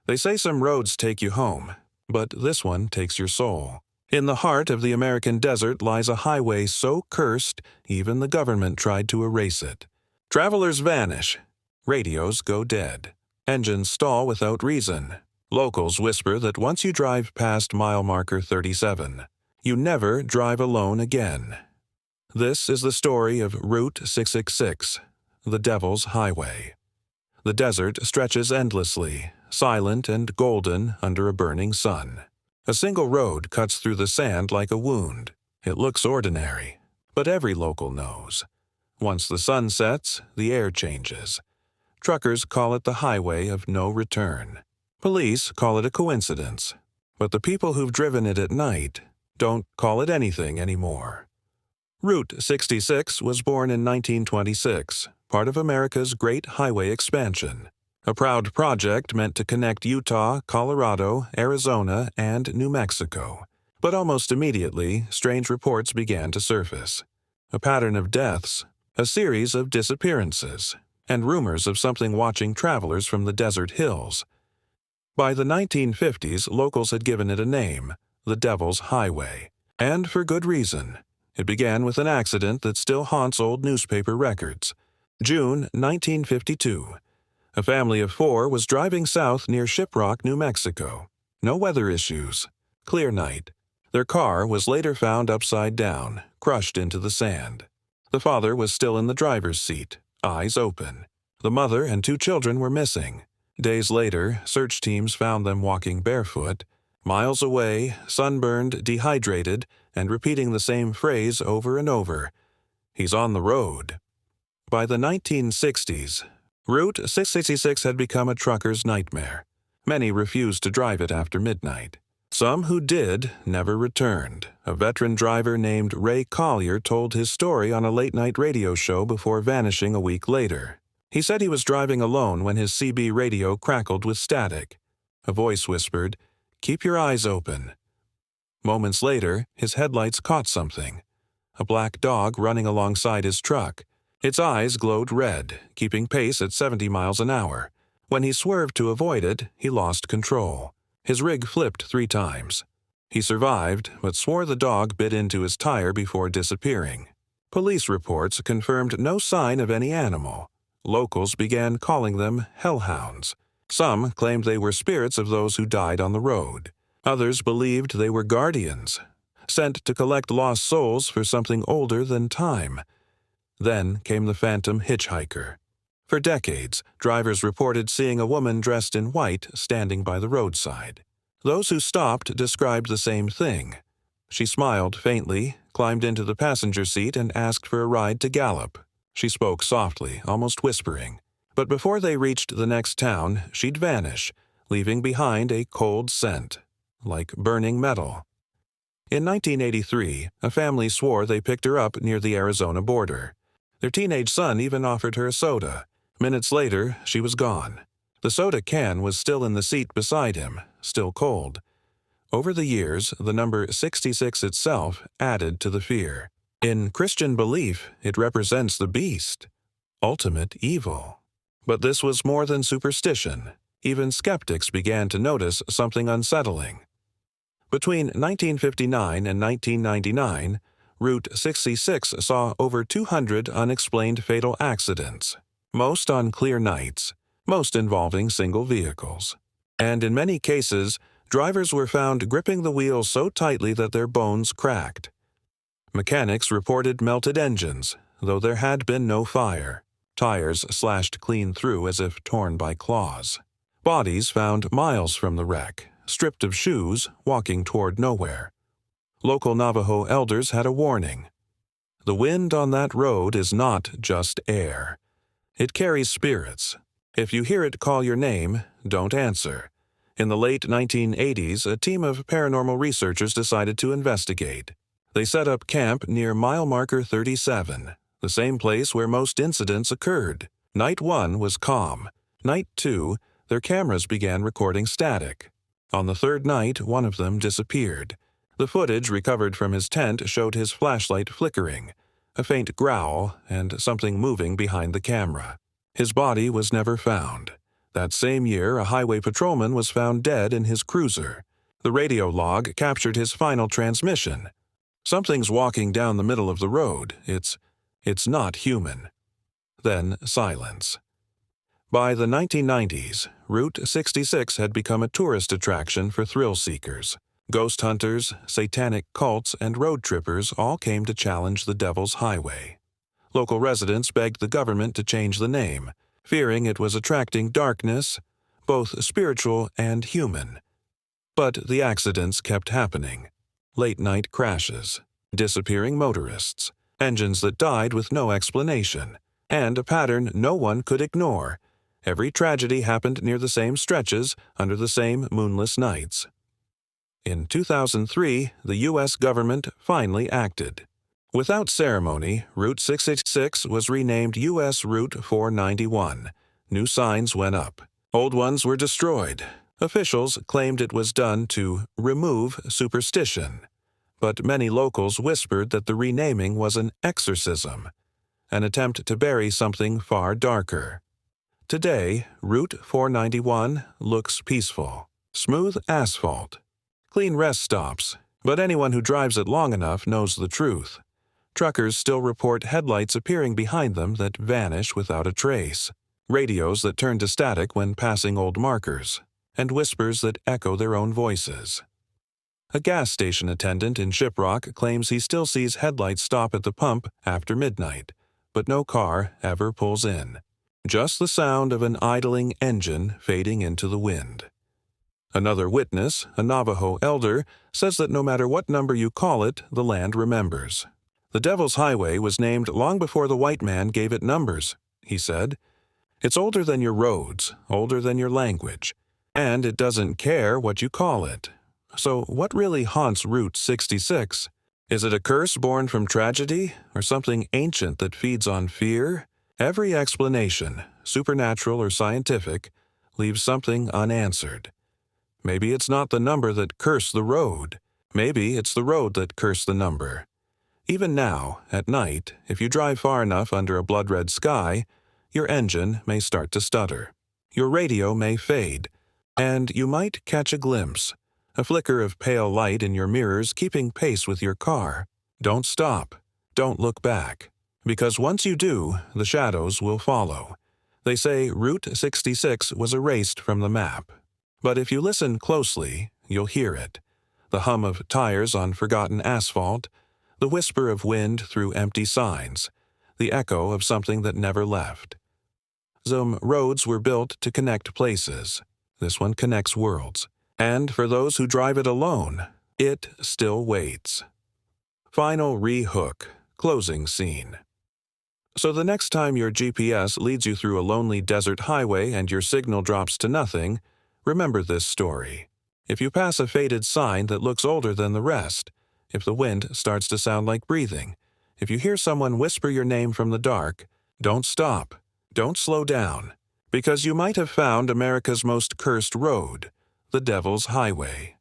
They say some roads take you home, but this one takes your soul. In the heart of the American desert lies a highway so cursed, even the government tried to erase it. Travelers vanish. Radios go dead. Engines stall without reason. Locals whisper that once you drive past mile marker 37, you never drive alone again. This is the story of Route 666, the Devil's Highway. The desert stretches endlessly, silent and golden under a burning sun. A single road cuts through the sand like a wound. It looks ordinary, but every local knows. Once the sun sets, the air changes. Truckers call it the highway of no return. Police call it a coincidence, but the people who've driven it at night don't call it anything anymore. Route 66 was born in 1926, part of America's Great Highway Expansion, a proud project meant to connect Utah, Colorado, Arizona, and New Mexico. But almost immediately, strange reports began to surface. A pattern of deaths, a series of disappearances, and rumors of something watching travelers from the desert hills. By the 1950s, locals had given it a name, the Devil's Highway, and for good reason. It began with an accident that still haunts old newspaper records. June 1952. A family of 4 was driving south near Shiprock, New Mexico. No weather issues. Clear night. Their car was later found upside down, crushed into the sand. The father was still in the driver's seat, eyes open. The mother and 2 children were missing. Days later, search teams found them walking barefoot, miles away, sunburned, dehydrated, and repeating the same phrase over and over. He's on the road. By the 1960s, Route 666 had become a trucker's nightmare. Many refused to drive it after midnight. Some who did never returned. A veteran driver named Ray Collier told his story on a late-night radio show before vanishing a week later. He said he was driving alone when his CB radio crackled with static. A voice whispered, "Keep your eyes open." Moments later, his headlights caught something. A black dog running alongside his truck. Its eyes glowed red, keeping pace at 70 miles an hour. When he swerved to avoid it, he lost control. His rig flipped 3 times. He survived, but swore the dog bit into his tire before disappearing. Police reports confirmed no sign of any animal. Locals began calling them hellhounds. Some claimed they were spirits of those who died on the road. Others believed they were guardians, sent to collect lost souls for something older than time. Then came the phantom hitchhiker. For decades, drivers reported seeing a woman dressed in white standing by the roadside. Those who stopped described the same thing. She smiled faintly, climbed into the passenger seat, and asked for a ride to Gallup. She spoke softly, almost whispering. But before they reached the next town, she'd vanish, leaving behind a cold scent, like burning metal. In 1983, a family swore they picked her up near the Arizona border. Their teenage son even offered her a soda. Minutes later, she was gone. The soda can was still in the seat beside him, still cold. Over the years, the number 66 itself added to the fear. In Christian belief, it represents the beast, ultimate evil. But this was more than superstition. Even skeptics began to notice something unsettling. Between 1959 and 1999, Route 66 saw over 200 unexplained fatal accidents, most on clear nights, most involving single vehicles. And in many cases, drivers were found gripping the wheel so tightly that their bones cracked. Mechanics reported melted engines, though there had been no fire. Tires slashed clean through as if torn by claws. Bodies found miles from the wreck, stripped of shoes, walking toward nowhere. Local Navajo elders had a warning. The wind on that road is not just air. It carries spirits. If you hear it call your name, don't answer. In the late 1980s, a team of paranormal researchers decided to investigate. They set up camp near mile marker 37, the same place where most incidents occurred. Night 1 was calm. Night 2, their cameras began recording static. On the 3rd night, one of them disappeared. The footage recovered from his tent showed his flashlight flickering, a faint growl, and something moving behind the camera. His body was never found. That same year, a highway patrolman was found dead in his cruiser. The radio log captured his final transmission. Something's walking down the middle of the road. It's not human. Then silence. By the 1990s, Route 66 had become a tourist attraction for thrill seekers. Ghost hunters, satanic cults, and road trippers all came to challenge the Devil's Highway. Local residents begged the government to change the name, fearing it was attracting darkness, both spiritual and human. But the accidents kept happening. Late-night crashes, disappearing motorists, engines that died with no explanation, and a pattern no one could ignore. Every tragedy happened near the same stretches, under the same moonless nights. In 2003, the U.S. government finally acted. Without ceremony, Route 666 was renamed U.S. Route 491. New signs went up. Old ones were destroyed. Officials claimed it was done to remove superstition. But many locals whispered that the renaming was an exorcism, an attempt to bury something far darker. Today, Route 491 looks peaceful. Smooth asphalt. Clean rest stops, but anyone who drives it long enough knows the truth. Truckers still report headlights appearing behind them that vanish without a trace, radios that turn to static when passing old markers, and whispers that echo their own voices. A gas station attendant in Shiprock claims he still sees headlights stop at the pump after midnight, but no car ever pulls in. Just the sound of an idling engine fading into the wind. Another witness, a Navajo elder, says that no matter what number you call it, the land remembers. The Devil's Highway was named long before the white man gave it numbers, he said. It's older than your roads, older than your language, and it doesn't care what you call it. So what really haunts Route 66? Is it a curse born from tragedy, or something ancient that feeds on fear? Every explanation, supernatural or scientific, leaves something unanswered. Maybe it's not the number that cursed the road. Maybe it's the road that cursed the number. Even now, at night, if you drive far enough under a blood-red sky, your engine may start to stutter. Your radio may fade, and you might catch a glimpse, a flicker of pale light in your mirrors keeping pace with your car. Don't stop. Don't look back. Because once you do, the shadows will follow. They say Route 66 was erased from the map. But if you listen closely, you'll hear it. The hum of tires on forgotten asphalt, the whisper of wind through empty signs, the echo of something that never left. Some roads were built to connect places. This one connects worlds. And for those who drive it alone, it still waits. Final re-hook, closing scene. So the next time your GPS leads you through a lonely desert highway and your signal drops to nothing, remember this story. If you pass a faded sign that looks older than the rest, if the wind starts to sound like breathing, if you hear someone whisper your name from the dark, don't stop, don't slow down, because you might have found America's most cursed road, the Devil's Highway.